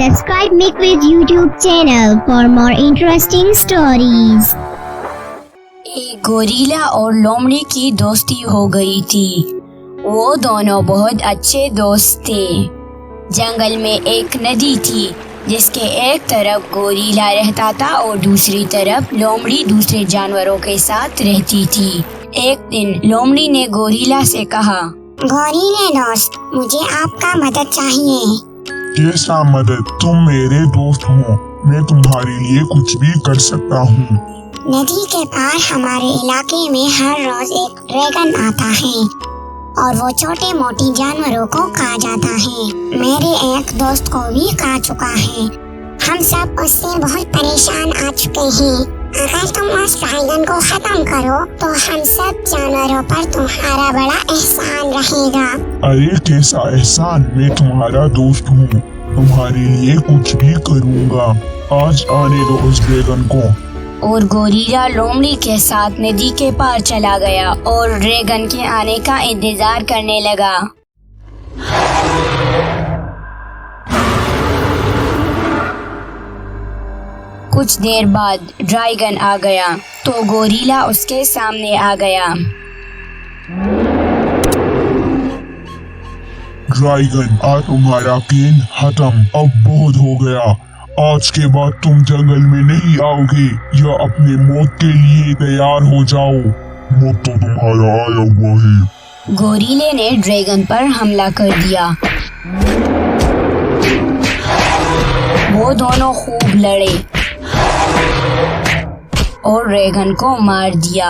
Subscribe McVid YouTube channel for more interesting stories. एक gorilla और लोमड़ी की दोस्ती हो गई थी। वो दोनों बहुत अच्छे दोस्त थे। जंगल में एक नदी थी जिसके एक तरफ गोरिल्ला रहता था और दूसरी तरफ लोमड़ी दूसरे जानवरों के साथ रहती थी। एक दिन लोमड़ी ने गोरिल्ला से कहा, गोरिल्ले दोस्त, मुझे आपका मदद चाहिए। कैसा मदद? तुम मेरे दोस्त हो, मैं तुम्हारे लिए कुछ भी कर सकता हूँ। नदी के पार हमारे इलाके में हर रोज एक ड्रैगन आता है और वो छोटे मोटे जानवरों को खा जाता है। मेरे एक दोस्त को भी खा चुका है। हम सब उससे बहुत परेशान आ चुके हैं। अगर तुम उस ड्रैगन को खत्म करो तो हम सब जानवरों पर तुम्हारा बड़ा एहसान रहेगा। अरे कैसा एहसान? मैं तुम्हारा दोस्त हूँ, तुम्हारे लिए कुछ भी करूँगा। आज आने दो उस ड्रैगन को। और गोरिल्ला लोमड़ी के साथ नदी के पार चला गया और ड्रैगन के आने का इंतजार करने लगा। कुछ देर बाद ड्रैगन आ गया तो गोरिल्ला उसके सामने आ गया। ड्रैगन, आज तुम्हारा खेल खत्म। अब बहुत हो गया। आज के बाद तुम जंगल में नहीं आओगे या अपने मौत के लिए तैयार हो जाओ। मौत तो तुम्हारा आया हुआ है। गोरिल्ले ने ड्रैगन पर हमला कर दिया। वो दोनों खूब लड़े और ड्रैगन को मार दिया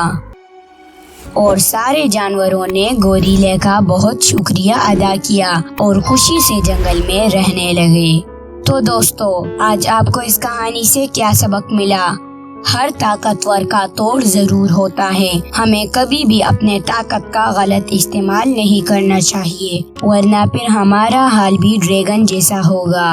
और सारे जानवरों ने गोरिल्ले का बहुत शुक्रिया अदा किया और खुशी से जंगल में रहने लगे। तो दोस्तों, आज आपको इस कहानी से क्या सबक मिला? हर ताकतवर का तोड़ जरूर होता है। हमें कभी भी अपने ताकत का गलत इस्तेमाल नहीं करना चाहिए, वरना फिर हमारा हाल भी ड्रैगन जैसा होगा।